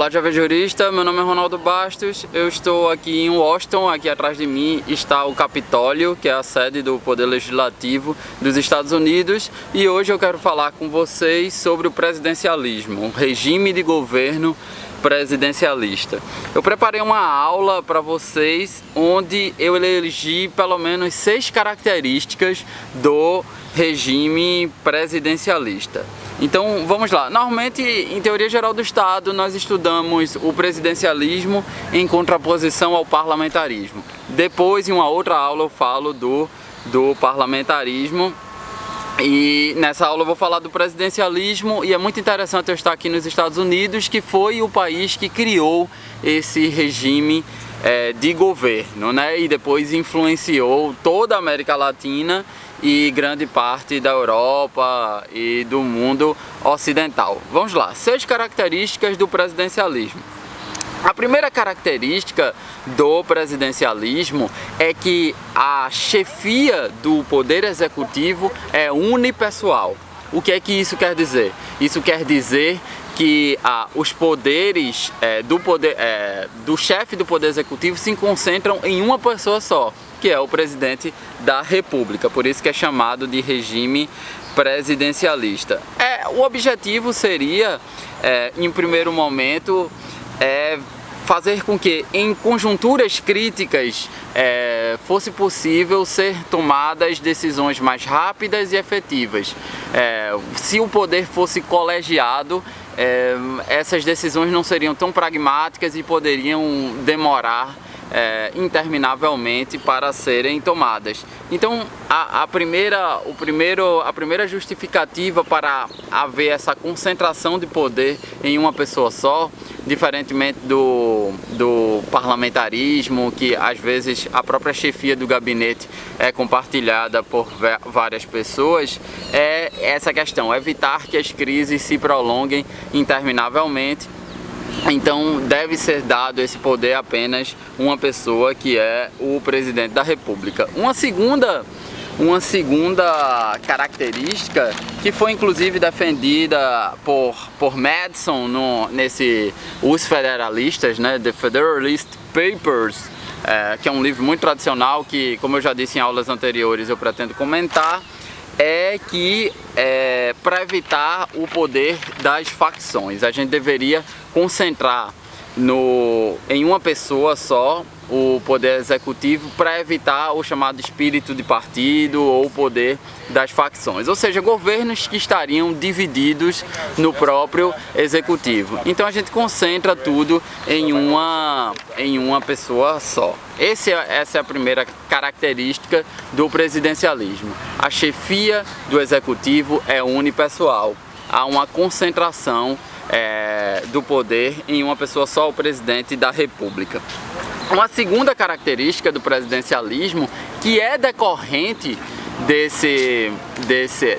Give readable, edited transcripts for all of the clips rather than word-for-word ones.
Olá, jovem jurista, meu nome é Ronaldo Bastos, eu estou aqui em Washington, aqui atrás de mim está o Capitólio, que é a sede do Poder Legislativo dos Estados Unidos, e hoje eu quero falar com vocês sobre o presidencialismo, um regime de governo presidencialista. Eu preparei uma aula para vocês onde eu elegi pelo menos 6 características do regime presidencialista. Então vamos lá. Normalmente, em teoria geral do Estado, nós estudamos o presidencialismo em contraposição ao parlamentarismo. Depois, em uma outra aula, eu falo do parlamentarismo. E nessa aula eu vou falar do presidencialismo, e é muito interessante eu estar aqui nos Estados Unidos, que foi o país que criou esse regime de governo, né? E depois influenciou toda a América Latina e grande parte da Europa e do mundo ocidental. Vamos lá, 6 características do presidencialismo. A primeira característica do presidencialismo é que a chefia do poder executivo é unipessoal. O que é que isso quer dizer? Isso quer dizer que os poderes do chefe do poder executivo se concentram em uma pessoa só, que é o presidente da República. Por isso que é chamado de regime presidencialista. O objetivo seria, em primeiro momento, fazer com que em conjunturas críticas fosse possível ser tomadas decisões mais rápidas e efetivas. Se o poder fosse colegiado, essas decisões não seriam tão pragmáticas e poderiam demorar interminavelmente para serem tomadas. Então a primeira justificativa para haver essa concentração de poder em uma pessoa só, diferentemente do parlamentarismo, que às vezes a própria chefia do gabinete é compartilhada por várias pessoas, é essa questão, evitar que as crises se prolonguem interminavelmente. Então deve ser dado esse poder a apenas uma pessoa, que é o presidente da República. Uma segunda característica, que foi inclusive defendida por Madison Os Federalistas, né, The Federalist Papers, que é um livro muito tradicional que, como eu já disse em aulas anteriores, eu pretendo comentar, é que para evitar o poder das facções, a gente deveria concentrar em uma pessoa só o poder executivo, para evitar o chamado espírito de partido ou o poder das facções, ou seja, governos que estariam divididos no próprio executivo. Então a gente concentra tudo em uma pessoa só. Essa é a primeira característica do presidencialismo. A chefia do executivo é unipessoal. Há uma concentração do poder em uma pessoa só, o presidente da República. Uma segunda característica do presidencialismo, que é decorrente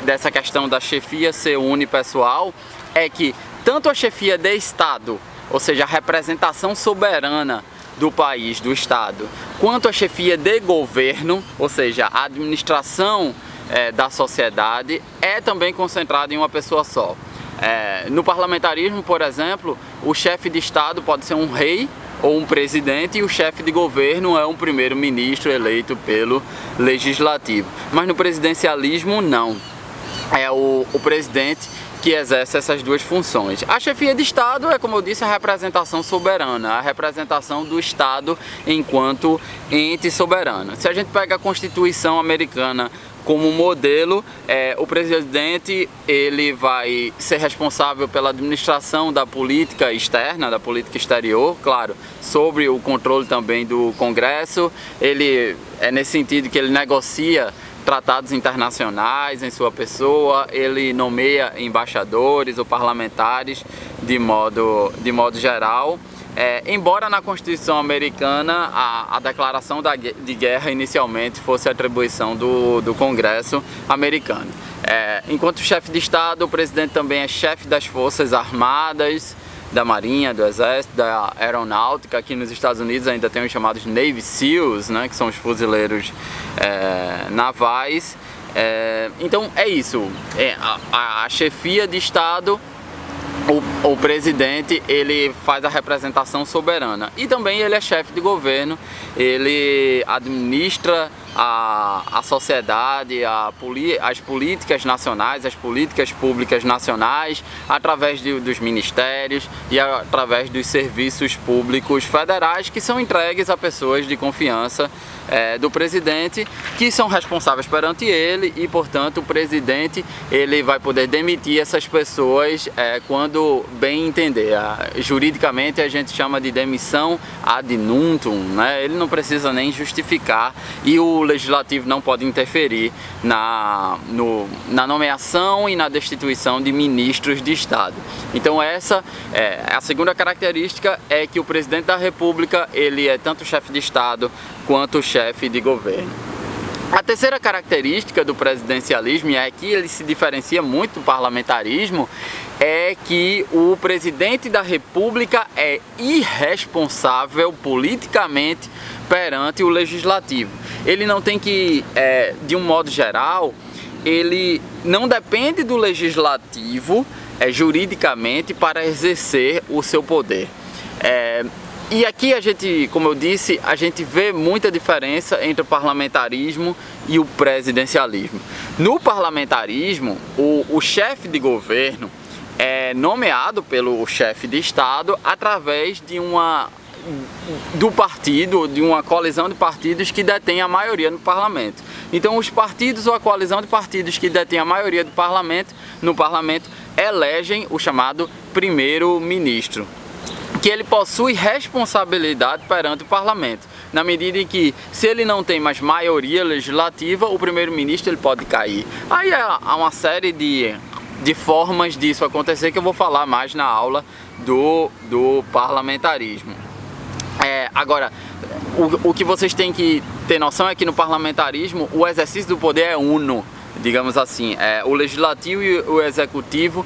dessa questão da chefia ser unipessoal, é que tanto a chefia de Estado, ou seja, a representação soberana do país, do Estado, quanto a chefia de governo, ou seja, a administração da sociedade, é também concentrada em uma pessoa só. No parlamentarismo, por exemplo, o chefe de Estado pode ser um rei ou um presidente, e o chefe de governo é um primeiro-ministro eleito pelo legislativo. Mas no presidencialismo não, é o presidente que exerce essas duas funções. A chefia de Estado é, como eu disse, a representação soberana, a representação do Estado enquanto ente soberano. Se a gente pega a Constituição americana como modelo, o presidente ele vai ser responsável pela administração da política externa, da política exterior, claro, sobre o controle também do Congresso. Ele é nesse sentido que ele negocia tratados internacionais em sua pessoa, ele nomeia embaixadores ou parlamentares de modo geral. Embora na Constituição americana a declaração de guerra inicialmente fosse atribuição do Congresso americano. Enquanto chefe de Estado, o presidente também é chefe das Forças Armadas, da Marinha, do Exército, da Aeronáutica. Aqui nos Estados Unidos ainda tem os chamados Navy SEALs, né, que são os fuzileiros navais. Então é isso, a chefia de Estado o presidente ele faz a representação soberana e também ele é chefe de governo, ele administra a sociedade, as políticas nacionais, as políticas públicas nacionais, através dos ministérios e através dos serviços públicos federais que são entregues a pessoas de confiança do presidente, que são responsáveis perante ele e, portanto, o presidente ele vai poder demitir essas pessoas quando bem entender. Juridicamente a gente chama de demissão ad nutum, né? Ele não precisa nem justificar e o legislativo não pode interferir na nomeação e na destituição de ministros de Estado. Então essa a segunda característica, é que o presidente da República ele é tanto chefe de Estado quanto chefe de governo. A terceira característica do presidencialismo, e aqui ele se diferencia muito do parlamentarismo, é que o presidente da República é irresponsável politicamente perante o legislativo. Ele não tem que, de um modo geral, ele não depende do legislativo juridicamente para exercer o seu poder. E aqui a gente, como eu disse, a gente vê muita diferença entre o parlamentarismo e o presidencialismo. No parlamentarismo, o chefe de governo é nomeado pelo chefe de Estado através de uma coalizão de partidos que detém a maioria no parlamento. Então os partidos ou a coalizão de partidos que detém a maioria do parlamento, no parlamento, elegem o chamado primeiro-ministro, que ele possui responsabilidade perante o parlamento, na medida em que, se ele não tem mais maioria legislativa, o primeiro-ministro ele pode cair. Aí há uma série de formas disso acontecer que eu vou falar mais na aula do parlamentarismo. Agora, o que vocês têm que ter noção é que no parlamentarismo o exercício do poder é uno, digamos assim. O legislativo e o executivo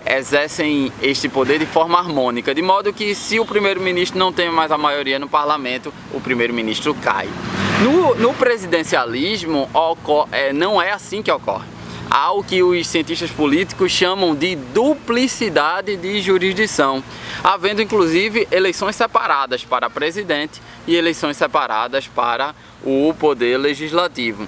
exercem este poder de forma harmônica, de modo que, se o primeiro-ministro não tem mais a maioria no parlamento, o primeiro-ministro cai. No presidencialismo não é assim que ocorre. Há o que os cientistas políticos chamam de duplicidade de jurisdição, havendo inclusive eleições separadas para presidente e eleições separadas para o poder legislativo.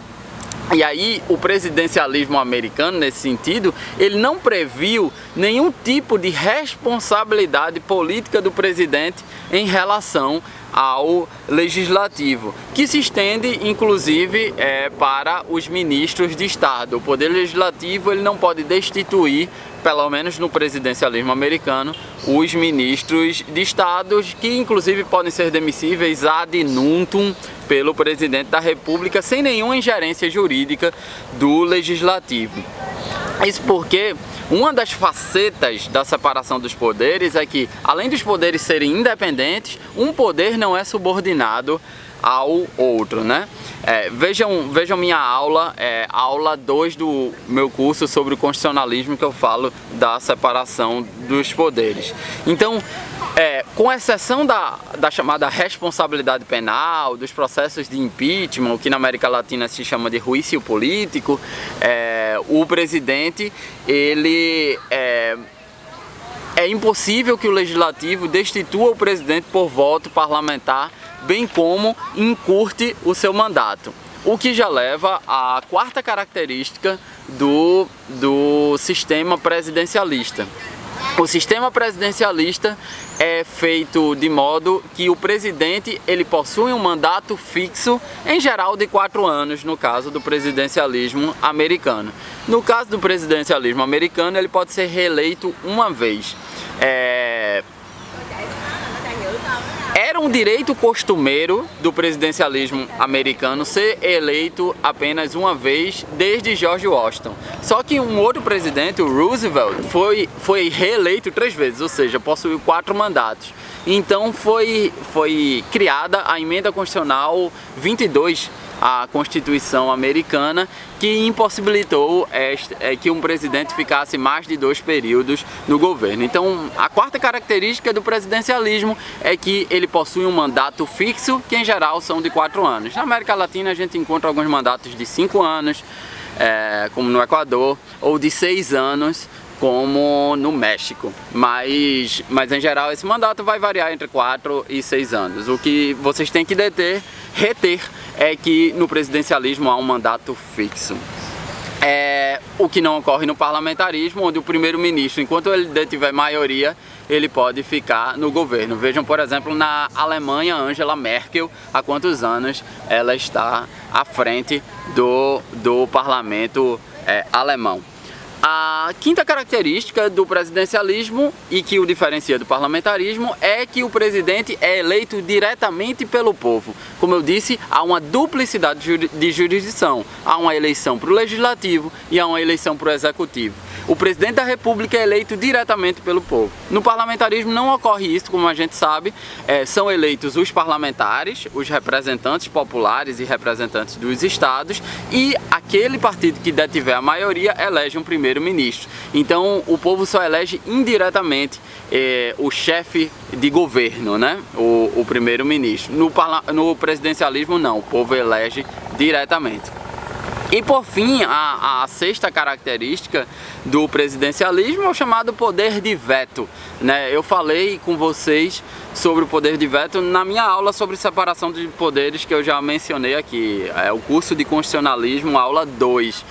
E aí o presidencialismo americano, nesse sentido, ele não previu nenhum tipo de responsabilidade política do presidente em relação ao legislativo, que se estende inclusive para os ministros de Estado. O poder legislativo ele não pode destituir, pelo menos no presidencialismo americano, os ministros de Estado, que inclusive podem ser demissíveis ad nutum pelo presidente da República sem nenhuma ingerência jurídica do legislativo. Isso porque uma das facetas da separação dos poderes é que, além dos poderes serem independentes, um poder não é subordinado ao outro, né? Vejam minha aula, aula 2 do meu curso sobre o constitucionalismo, que eu falo da separação dos poderes. Então, com exceção da chamada responsabilidade penal, dos processos de impeachment, o que na América Latina se chama de juízo político, o presidente, ele é impossível que o legislativo destitua o presidente por voto parlamentar, bem como encurte o seu mandato. O que já leva à quarta característica do sistema presidencialista. O sistema presidencialista é feito de modo que o presidente ele possui um mandato fixo, em geral de 4 anos, no caso do presidencialismo americano. No caso do presidencialismo americano, ele pode ser reeleito uma vez. Era um direito costumeiro do presidencialismo americano ser eleito apenas uma vez desde George Washington. Só que um outro presidente, o Roosevelt, foi reeleito 3 vezes, ou seja, possuiu 4 mandatos. Então foi criada a Emenda Constitucional 22 à Constituição Americana, que impossibilitou que um presidente ficasse mais de 2 períodos no governo. Então, a quarta característica do presidencialismo é que ele possui um mandato fixo, que em geral são de 4 anos. Na América Latina a gente encontra alguns mandatos de 5 anos, como no Equador, ou de 6 anos como no México, mas em geral esse mandato vai variar entre 4 e 6 anos. O que vocês têm que reter é que no presidencialismo há um mandato fixo. O que não ocorre no parlamentarismo, onde o primeiro-ministro, enquanto ele detiver maioria, ele pode ficar no governo. Vejam, por exemplo, na Alemanha, Angela Merkel, há quantos anos ela está à frente do parlamento alemão. A quinta característica do presidencialismo e que o diferencia do parlamentarismo é que o presidente é eleito diretamente pelo povo. Como eu disse, há uma duplicidade de jurisdição. Há uma eleição para o legislativo e há uma eleição para o executivo. O presidente da República é eleito diretamente pelo povo. No parlamentarismo não ocorre isso, como a gente sabe. São eleitos os parlamentares, os representantes populares e representantes dos estados, e aquele partido que detiver a maioria elege um primeiro-ministro. Então o povo só elege indiretamente o chefe de governo, né? O primeiro-ministro. No presidencialismo não, o povo elege diretamente. E por fim, a sexta característica do presidencialismo é o chamado poder de veto, né? Eu falei com vocês sobre o poder de veto na minha aula sobre separação de poderes que eu já mencionei aqui, o curso de constitucionalismo, aula 2.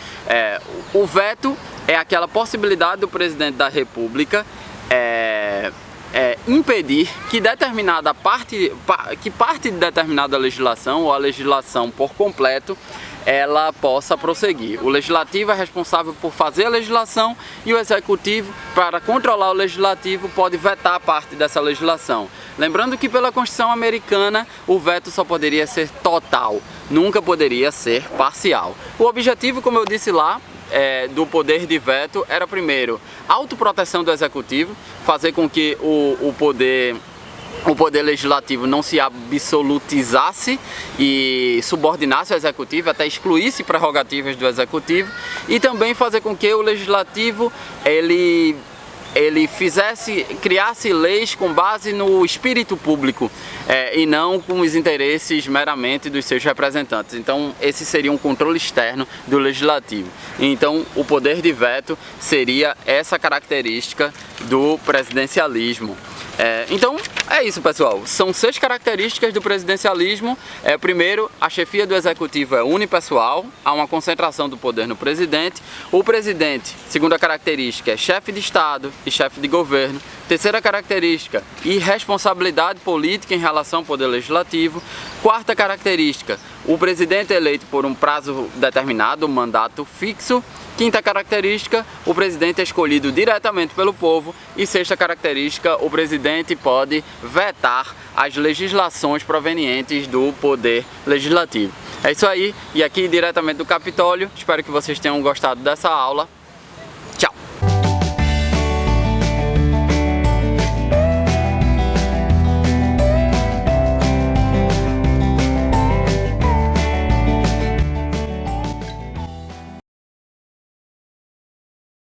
O veto é aquela possibilidade do presidente da República impedir que parte de determinada legislação ou a legislação por completo ela possa prosseguir. O legislativo é responsável por fazer a legislação e o executivo, para controlar o legislativo, pode vetar parte dessa legislação. Lembrando que pela Constituição americana o veto só poderia ser total, nunca poderia ser parcial. O objetivo, como eu disse lá, do poder de veto era, primeiro, autoproteção do executivo, fazer com que o poder legislativo não se absolutizasse e subordinasse ao executivo, até excluísse prerrogativas do executivo, e também fazer com que o legislativo ele criasse leis com base no espírito público e não com os interesses meramente dos seus representantes. Então esse seria um controle externo do legislativo. Então o poder de veto seria essa característica do presidencialismo. Então é isso, pessoal, são 6 características do presidencialismo. Primeiro, a chefia do executivo é unipessoal, há uma concentração do poder no presidente. O presidente, segunda característica, é chefe de estado e chefe de governo. Terceira característica, irresponsabilidade política em relação ao poder legislativo. Quarta característica, o presidente é eleito por um prazo determinado, um mandato fixo. Quinta característica, o presidente é escolhido diretamente pelo povo. E sexta característica, o presidente pode vetar as legislações provenientes do poder legislativo. É isso aí, e aqui diretamente do Capitólio, espero que vocês tenham gostado dessa aula.